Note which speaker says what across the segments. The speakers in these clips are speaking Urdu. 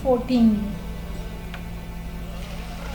Speaker 1: 14।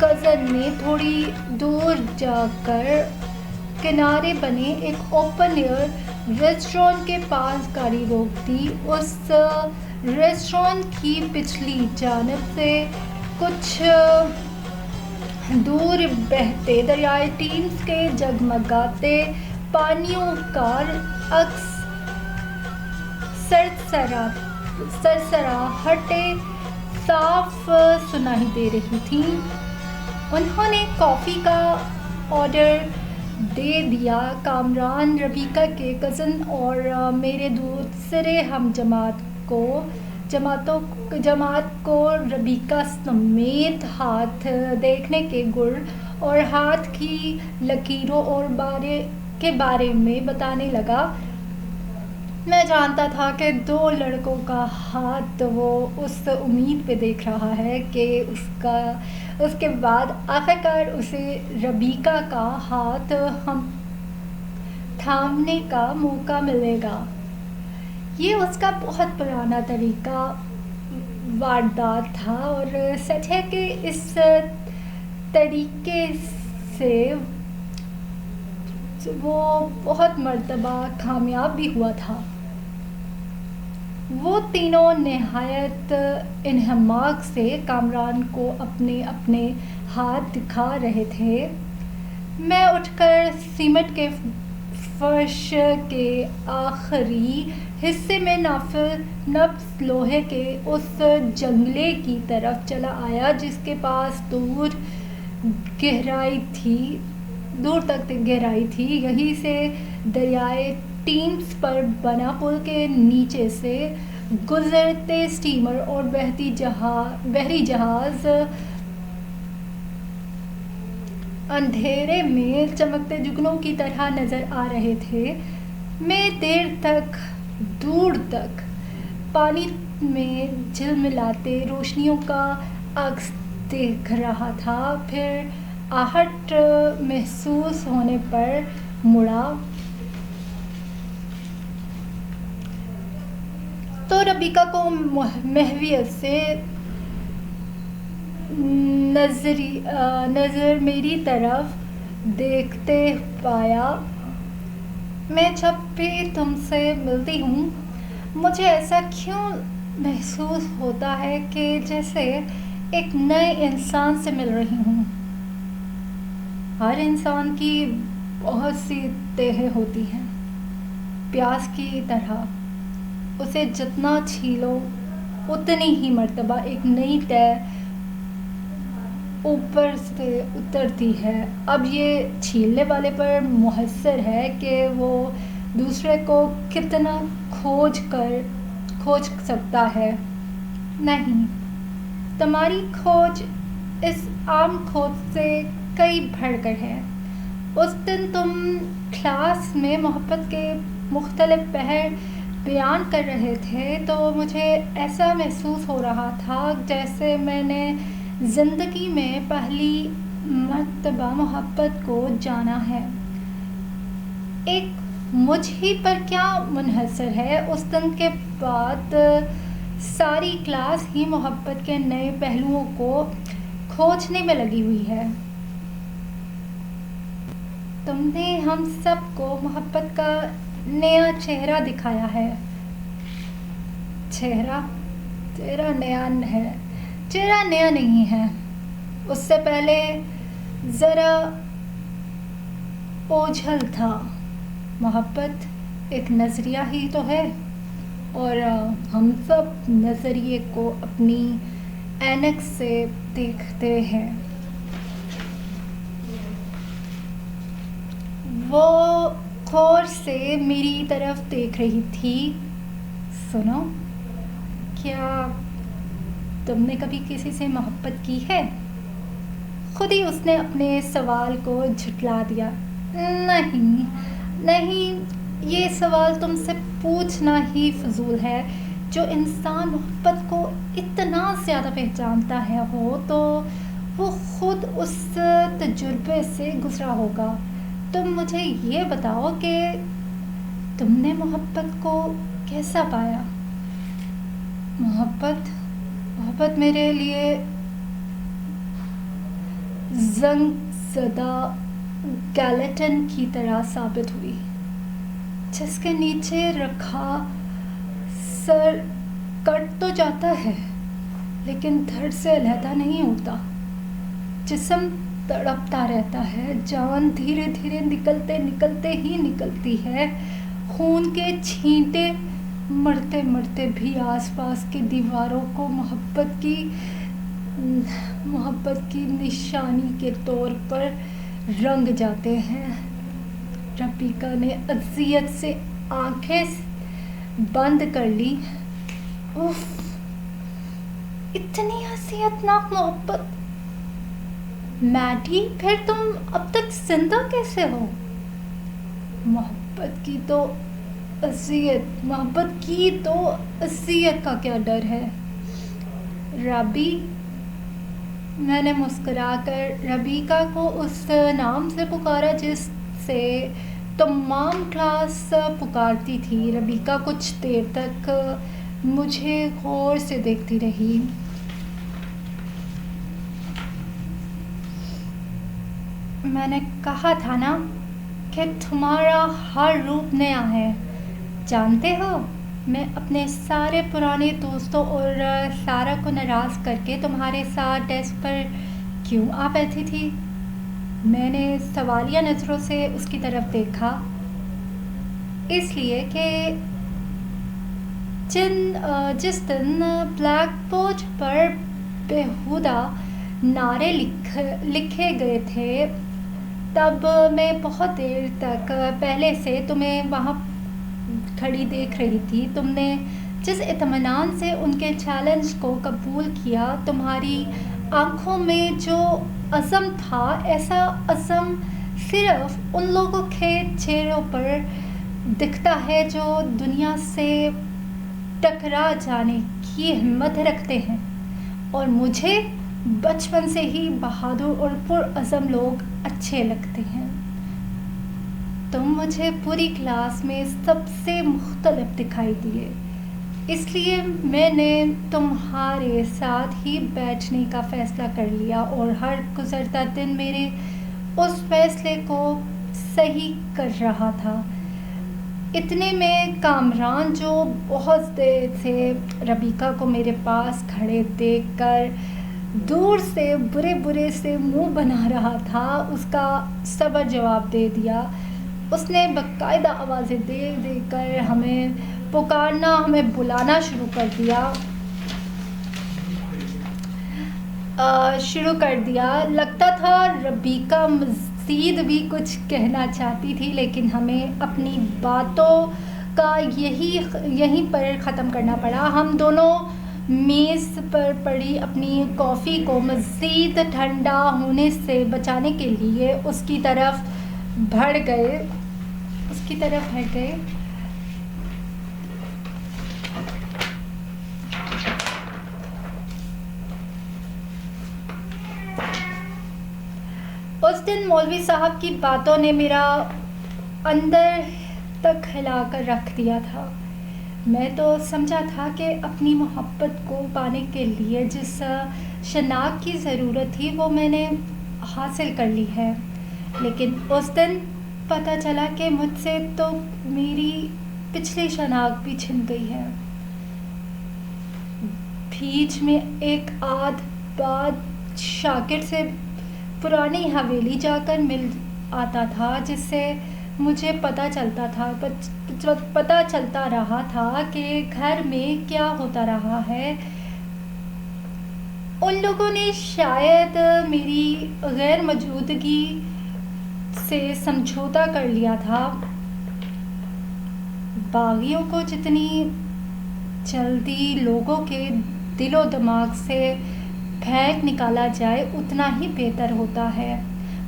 Speaker 1: کزن نے تھوڑی دور جا کر کنارے بنے ایک اوپن ایئر ریسٹورینٹ کے پاس گاڑی روک دی۔ اس ریسٹورینٹ کی پچھلی جانب سے کچھ دور بہتے دریائے ٹیمز کے جگمگاتے پانیوں کا عکس سرسراہٹیں صاف سنائی دے رہی تھیں۔ انہوں نے کافی کا آرڈر دے دیا۔ کامران، ربیکا کے کزن اور میرے دوسرے ہم جماعت کو ربیکا سمیت ہاتھ دیکھنے کے گر اور ہاتھ کی لکیروں اور کے بارے میں بتانے لگا۔ میں جانتا تھا کہ دو لڑکوں کا ہاتھ وہ اس امید پہ دیکھ رہا ہے کہ اس کے بعد آخرکار اسے ربیکا کا ہاتھ تھامنے کا موقع ملے گا۔ یہ اس کا بہت پرانا طریقہ واردات تھا اور سچ ہے کہ اس طریقے سے وہ بہت مرتبہ کامیاب بھی ہوا تھا۔ وہ تینوں نہایت انہماک سے کامران کو اپنے اپنے ہاتھ دکھا رہے تھے۔ میں اٹھ کر سیمنٹ کے فرش کے آخری حصے میں نفس لوہے کے اس جنگلے کی طرف چلا آیا جس کے پاس دور تک گہرائی تھی۔ یہیں سے دریائے ٹیمز پر بنا پل کے نیچے سے گزرتے اسٹیمر اور بحری جہاز اندھیرے میں چمکتے جگنوں کی طرح نظر آ رہے تھے۔ میں دور تک پانی میں جھلملاتے روشنیوں کا عکس دیکھ رہا تھا، پھر آہٹ محسوس ہونے پر مڑا تو ربیکا کو محویت سے نظر میری طرف دیکھتے پایا۔ میں جب بھی تم سے ملتی ہوں مجھے ایسا کیوں محسوس ہوتا ہے کہ جیسے ایک نئے انسان سے مل رہی ہوں۔ ہر انسان کی بہت سی تہیں ہوتی ہیں، پیاز کی طرح، اسے جتنا چھیلو اتنی ہی مرتبہ ایک نئی تہ اوپر سے اترتی ہے۔ اب یہ چھیلنے والے پر منحصر ہے کہ وہ دوسرے کو کتنا کھوج سکتا ہے۔ نہیں، تمہاری کھوج اس عام کھوج سے کئی بڑھ کر ہے۔ اس دن تم کلاس میں محبت کے مختلف پہر بیان کر رہے تھے تو مجھے ایسا محسوس ہو رہا تھا جیسے میں نے زندگی میں پہلی مرتبہ محبت کو جانا ہے۔ ایک مجھ ہی پر کیا منحصر ہے؟ اس دن کے بعد ساری کلاس ہی محبت کے نئے پہلوؤں کو کھوجنے میں لگی ہوئی ہے۔ تم نے ہم سب کو محبت کا نیا چہرہ دکھایا ہے۔ چہرہ نیا نہیں ہے، اس سے پہلے ذرا اوجھل تھا۔ محبت ایک نظریہ ہی تو ہے اور ہم سب نظریے کو اپنی اینک سے دیکھتے ہیں۔ وہ غور سے میری طرف دیکھ رہی تھی۔ سنو، کیا تم نے کبھی کسی سے محبت کی ہے؟ خود ہی اس نے اپنے سوال کو جھٹلا دیا۔ نہیں، یہ سوال تم سے پوچھنا ہی فضول ہے۔ جو انسان محبت کو اتنا زیادہ پہچانتا ہو تو وہ خود اس تجربے سے گزرا ہوگا۔ تم مجھے یہ بتاؤ کہ تم نے محبت کو کیسا پایا؟ محبت میرے لیے زنگ زدہ گیلیٹن کی طرح ثابت ہوئی، جس کے نیچے رکھا سر کٹ تو جاتا ہے لیکن دھڑ سے علیحدہ نہیں ہوتا۔ جسم تڑپتا رہتا ہے، جان دھیرے دھیرے نکلتے ہی نکلتی ہے، خون کے چھینٹے مرتے مرتے بھی آس پاس کی دیواروں کو محبت کی نشانی کے طور پر رنگ جاتے ہیں۔ ربیکا نے اذیت سے آنکھیں بند کر لی۔ اف، اتنی اذیتناک محبت! میڈی، پھر تم اب تک زندہ کیسے ہو؟ محبت کی تو اذیت کا کیا ڈر ہے رابی؟ میں نے مسکرا کر ربیکا کو اس نام سے پکارا جس سے تمام کلاس پکارتی تھی۔ ربیکا کچھ دیر تک مجھے غور سے دیکھتی رہی۔ میں نے کہا تھا نا کہ تمہارا ہر روپ نیا ہے۔ جانتے ہو، میں اپنے سارے پرانے دوستوں اور سارا کو ناراض کر کے تمہارے ساتھ ڈیسک پر کیوں آ بیٹھی تھی؟ میں نے سوالیہ نظروں سے اس کی طرف دیکھا۔ اس لیے کہ جس دن بلیک بورڈ پر بیہودہ نعرے لکھے گئے تھے، تب میں بہت دیر تک پہلے سے تمہیں وہاں کھڑی دیکھ رہی تھی۔ تم نے جس اطمینان سے ان کے چیلنج کو قبول کیا، تمہاری آنکھوں میں جو عزم تھا، ایسا عزم صرف ان لوگوں کے چہروں پر دکھتا ہے جو دنیا سے ٹکرا جانے کی ہمت رکھتے ہیں، اور مجھے بچپن سے ہی بہادر اور پرعزم لوگ اچھے لگتے ہیں۔ تم مجھے پوری کلاس میں سب سے مختلف دکھائی دیے، اس لیے میں نے تمہارے ساتھ ہی بیٹھنے کا فیصلہ کر لیا، اور ہر گزرتا دن میرے اس فیصلے کو صحیح کر رہا تھا۔ اتنے میں کامران، جو بہت دیر سے ربیکا کو میرے پاس کھڑے دیکھ کر دور سے برے سے منہ بنا رہا تھا، اس کا صبر جواب دے دیا۔ اس نے باقاعدہ آوازیں دے کر ہمیں پکارنا، ہمیں بلانا شروع کر دیا۔ لگتا تھا ربیکا مزید بھی کچھ کہنا چاہتی تھی، لیکن ہمیں اپنی باتوں کا یہیں پر ختم کرنا پڑا۔ ہم دونوں میز پر پڑی اپنی کافی کو مزید ٹھنڈا ہونے سے بچانے کے لیے اس کی طرف بڑھ گئے۔ اس دن مولوی صاحب کی باتوں نے میرا اندر تک ہلا کر رکھ دیا تھا۔ میں تو سمجھا تھا کہ اپنی محبت کو پانے کے لیے جس شناخت کی ضرورت تھی وہ میں نے حاصل کر لی ہے، لیکن اس دن پتہ چلا کہ مجھ سے تو میری پچھلی شناخت بھی چھن گئی ہے۔ بیچ میں ایک آدھ بعد شاگرد سے پرانی حویلی جا کر مل آتا تھا، جس سے مجھے پتہ چلتا رہا تھا کہ گھر میں کیا ہوتا رہا ہے۔ ان لوگوں نے شاید میری غیر موجودگی سے سمجھوتا کر لیا تھا۔ باغیوں کو جتنی جلدی لوگوں کے دل و دماغ سے پھینک نکالا جائے اتنا ہی بہتر ہوتا ہے،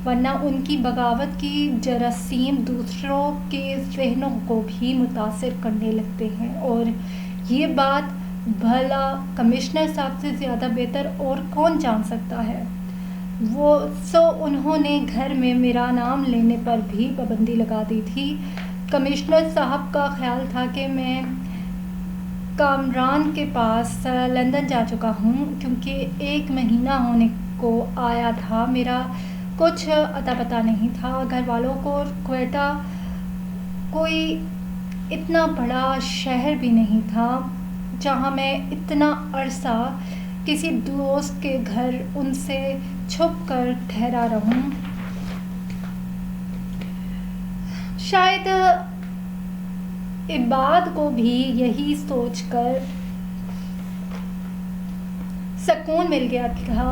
Speaker 1: ورنہ ان کی بغاوت کی جراثیم دوسروں کے ذہنوں کو بھی متاثر کرنے لگتے ہیں، اور یہ بات بھلا کمشنر صاحب سے زیادہ بہتر اور کون جان سکتا ہے۔ انہوں نے گھر میں میرا نام لینے پر بھی پابندی لگا دی تھی۔ کمشنر صاحب کا خیال تھا کہ میں کامران کے پاس لندن جا چکا ہوں، کیونکہ 1 مہینہ ہونے کو آیا تھا. میرا کچھ اتا پتہ نہیں تھا. گھر والوں کو کوئٹہ کوئی اتنا بڑا شہر بھی نہیں تھا جہاں میں اتنا عرصہ کسی دوست کے گھر ان سے چھپ کر ٹھہرا رہوں. شاید عباد کو بھی یہی سوچ کر سکون مل گیا تھا،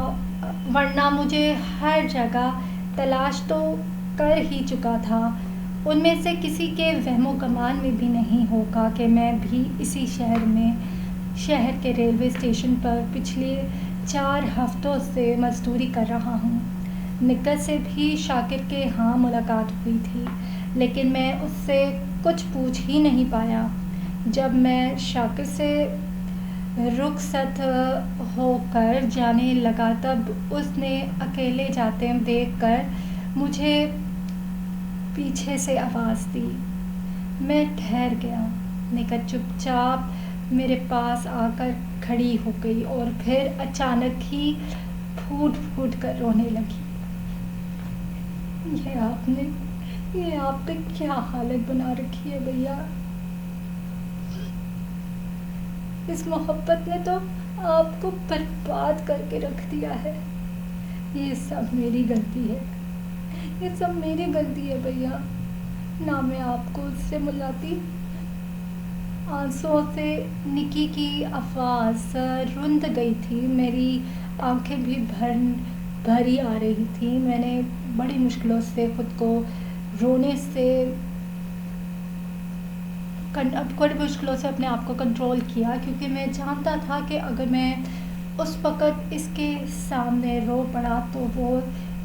Speaker 1: ورنہ مجھے ہر جگہ تلاش تو کر ہی چکا تھا. ان میں سے کسی کے وہم و گمان میں بھی نہیں ہوگا کہ میں بھی اسی شہر کے ریلوے اسٹیشن پر پچھلے 4 ہفتوں سے مزدوری کر رہا ہوں. نکت سے بھی شاکر کے ہاں ملاقات ہوئی تھی، لیکن میں اس سے کچھ پوچھ ہی نہیں پایا. جب میں شاکر سے رخصت ہو کر جانے لگا تب اس نے اکیلے جاتے دیکھ کر مجھے پیچھے سے آواز دی. میں ٹھہر گیا. نکت چپ چاپ میرے پاس آ کر کھڑی ہو گئی اور پھر اچانک ہی پھوٹ پھوٹ کر رونے لگی. یہ آپ نے کیا حالت بنا رکھی ہے بھیا. اس محبت نے تو آپ کو برباد کر کے رکھ دیا ہے. یہ سب میری غلطی ہے بھیا. نہ میں آپ کو اس سے ملاتی. آنسوؤں سے نکی کی آواز رند گئی تھی. میری آنکھیں بھی بھری آ رہی تھی. میں نے بڑی مشکلوں سے خود کو اپنے آپ کو کنٹرول کیا، کیونکہ میں جانتا تھا کہ اگر میں اس وقت اس کے سامنے رو پڑا تو وہ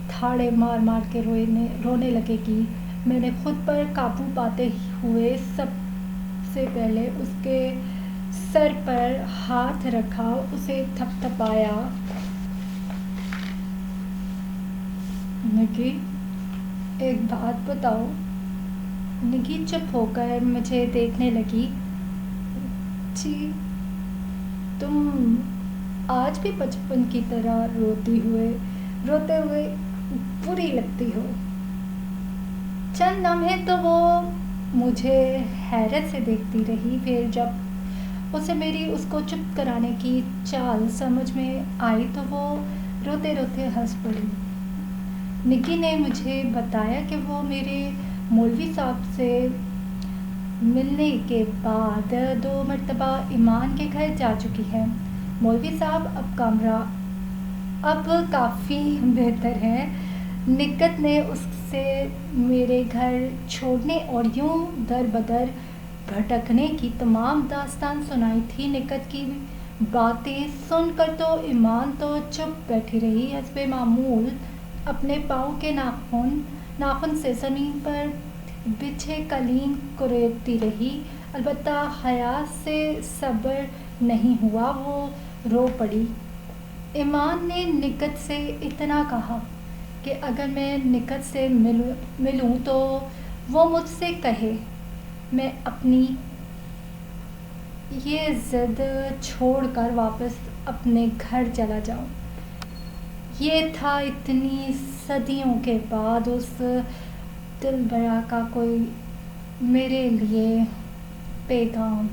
Speaker 1: تھاڑے مار مار کے رونے لگے گی. میں نے خود پر قابو پاتے ہوئے سب سے پہلے اس کے سر پر ہاتھ رکھا، اسے تھپ تھپایا. نکی، ایک بات بتاؤ. نکی چپ ہو کر مجھے دیکھنے لگی. جی. تم آج بھی بچپن کی طرح روتے ہوئے بری لگتی ہو. چند لمحے تو وہ مجھے حیرت سے دیکھتی رہی. پھر جب اسے میری اس کو چپ کرانے کی چال سمجھ میں آئی تو وہ روتے روتے ہنس پڑی. نکی نے مجھے بتایا کہ وہ میرے مولوی صاحب سے ملنے کے بعد 2 مرتبہ ایمان کے گھر جا چکی ہے. مولوی صاحب اب کافی بہتر ہیں. نکت نے اس سے میرے گھر چھوڑنے اور یوں در بدر بھٹکنے کی تمام داستان سنائی تھی. نکت کی باتیں سن کر تو ایمان تو چپ بیٹھی رہی. حسب معمول اپنے پاؤں کے ناخن سے زمین پر بچھے قالین کریدتی رہی. البتہ حیا سے صبر نہیں ہوا، وہ رو پڑی. ایمان نے نکت سے اتنا کہا کہ اگر میں نکت سے ملوں تو وہ مجھ سے کہے میں اپنی یہ ضد چھوڑ کر واپس اپنے گھر چلا جاؤں. یہ تھا اتنی صدیوں کے بعد اس دلبرا کا کوئی میرے لیے پیغام.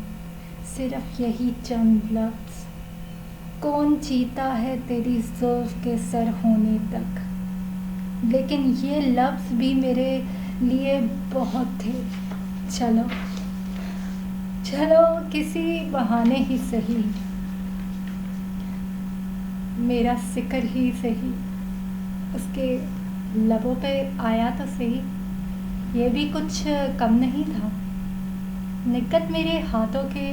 Speaker 1: صرف یہی چند لفظ: کون جیتا ہے تیری زلف کے سر ہونے تک. لیکن یہ لفظ بھی میرے لیے بہت تھے. چلو کسی بہانے ہی صحیح، میرا ذکر ہی صحیح اس کے لبوں پہ آیا تو صحیح. یہ بھی کچھ کم نہیں تھا. نکت میرے ہاتھوں کے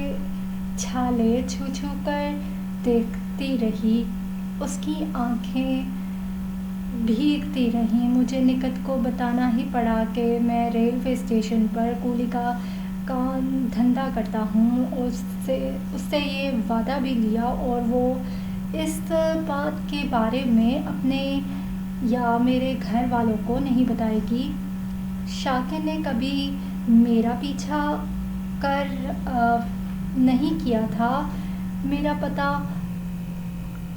Speaker 1: چھالے چھو چھو کر دیکھتی رہی. اس کی آنکھیں بھیگتی رہیں. مجھے نکت کو بتانا ہی پڑا کہ میں ریلوے اسٹیشن پر کولی کا کام دھندا کرتا ہوں. اس سے یہ وعدہ بھی لیا اور وہ اس بات کے بارے میں اپنے یا میرے گھر والوں کو نہیں بتائے گی. شاکر نے کبھی میرا پیچھا نہیں کیا تھا. میرا پتہ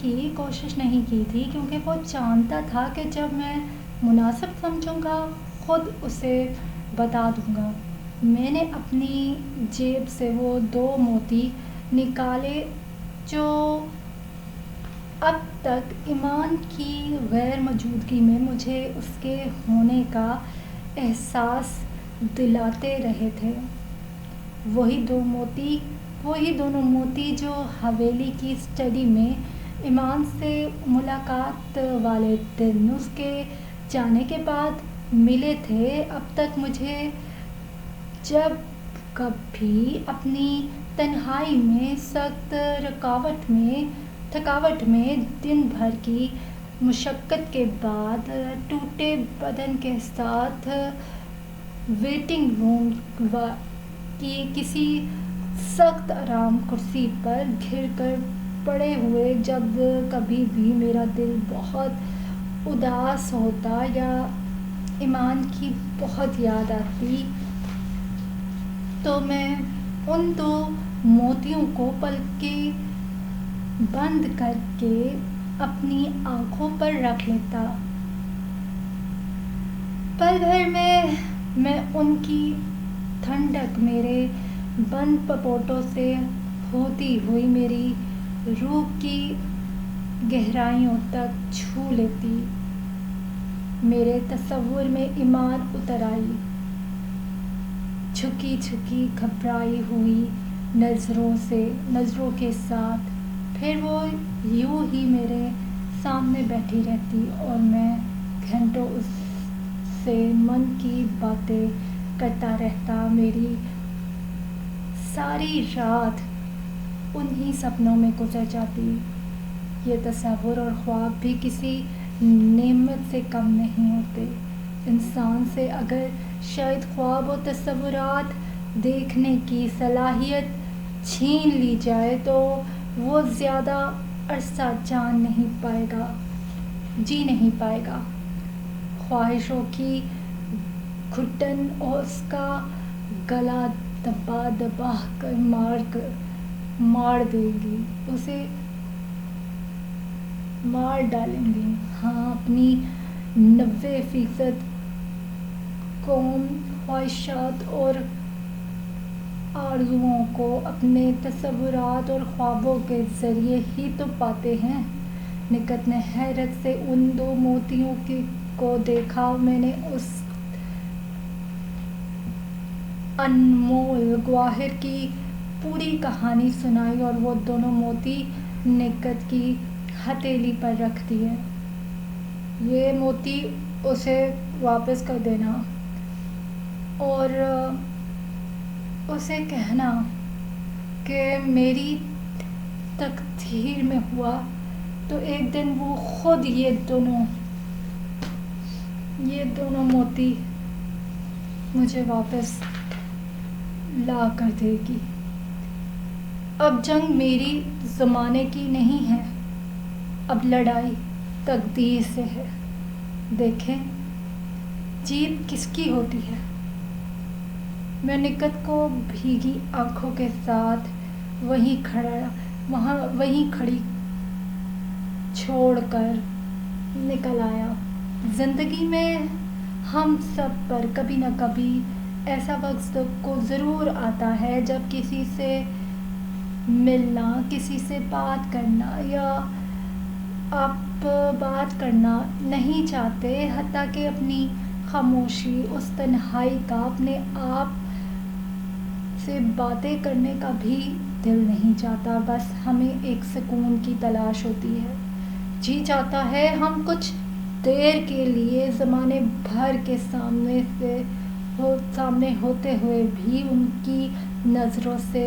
Speaker 1: کی کوشش نہیں کی تھی، کیونکہ وہ جانتا تھا کہ جب میں مناسب سمجھوں گا خود اسے بتا دوں گا۔ میں نے اپنی جیب سے وہ 2 موتی نکالے جو اب تک ایمان کی غیر موجودگی میں مجھے اس کے ہونے کا احساس دلاتے رہے تھے۔ وہی دونوں موتی جو حویلی کی اسٹڈی میں ایمان سے ملاقات والے دن اس کے جانے کے بعد ملے تھے۔ اب تک مجھے جب کبھی اپنی تنہائی میں سخت تھکاوٹ میں دن بھر کی مشقت کے بعد ٹوٹے بدن کے ساتھ ویٹنگ روم کی کسی سخت آرام کرسی پر گر کر پڑے ہوئے جب کبھی بھی میرا دل بہت اداس ہوتا یا ایمان کی بہت یاد آتی تو میں ان 2 موتیوں کو پلکیں بند کر کے اپنی آنکھوں پر رکھ لیتا۔ پل بھر میں ان کی ٹھنڈک میرے بند پپوٹوں سے ہوتی ہوئی میری روح کی گہرائیوں تک چھو لیتی۔ میرے تصور میں ایمان اتر آئی، جھکی گھبرائی ہوئی نظروں کے ساتھ۔ پھر وہ یوں ہی میرے سامنے بیٹھی رہتی اور میں گھنٹوں اس سے من کی باتیں کرتا رہتا۔ میری ساری رات انہی سپنوں میں گزر جاتی۔ یہ تصور اور خواب بھی کسی نعمت سے کم نہیں ہوتے۔ انسان سے اگر شاید خواب و تصورات دیکھنے کی صلاحیت چھین لی جائے تو وہ زیادہ عرصہ جی نہیں پائے گا۔ خواہشوں کی گھٹن اس کا گلا دبا کر مار دے گی، اسے مار ڈالیں گی۔ ہاں، اپنی 90% قوم خواہشات اور آرزوؤں کو اپنے تصورات اور خوابوں کے ذریعے ہی تو پاتے ہیں۔ نکہت نے حیرت سے ان 2 موتیوں کو دیکھا۔ میں نے اس انمول گوہر کی پوری کہانی سنائی اور وہ دونوں موتی نکہت کی ہتھیلی پر رکھ دیے۔ یہ موتی اسے واپس کر دینا اور اسے کہنا کہ میری تقدیر میں ہوا تو ایک دن وہ خود یہ دونوں موتی مجھے واپس لا کر دے گی۔ اب جنگ میری زمانے کی نہیں ہے، اب لڑائی تقدیر سے ہے۔ دیکھیں جیت کس کی ہوتی ہے۔ میں نکہت کو بھیگی آنکھوں کے ساتھ وہیں کھڑی چھوڑ کر نکل آیا۔ زندگی میں ہم سب پر کبھی نہ کبھی ایسا وقت ضرور آتا ہے جب کسی سے ملنا، کسی سے بات کرنا یا آپ بات کرنا نہیں چاہتے، حتیٰ کہ اپنی خاموشی، اس تنہائی کا، اپنے آپ سے باتیں کرنے کا بھی دل نہیں چاہتا۔ بس ہمیں ایک سکون کی تلاش ہوتی ہے۔ جی چاہتا ہے ہم کچھ دیر کے لیے زمانے بھر کے سامنے ہوتے ہوئے بھی ان کی نظروں سے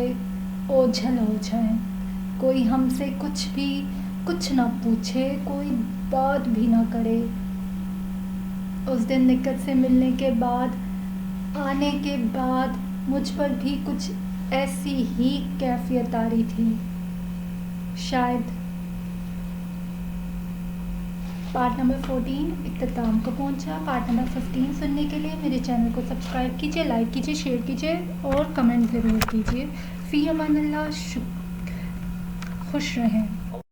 Speaker 1: اوجھل ہو جائیں۔ کوئی ہم سے کچھ نہ پوچھے، کوئی بات بھی نہ کرے۔ اس دن نکہت سے ملنے کے بعد آنے کے بعد مجھ پر بھی کچھ ایسی ہی کیفیت طاری تھی۔ شاید پارٹ نمبر 14 اختتام کو پہنچا۔ پارٹ نمبر 15 سننے کے لیے میرے چینل کو سبسکرائب کیجیے، لائک کیجیے، شیئر کیجیے اور کمنٹ ضرور کیجیے۔ فی امان اللہ، خوش رہیں۔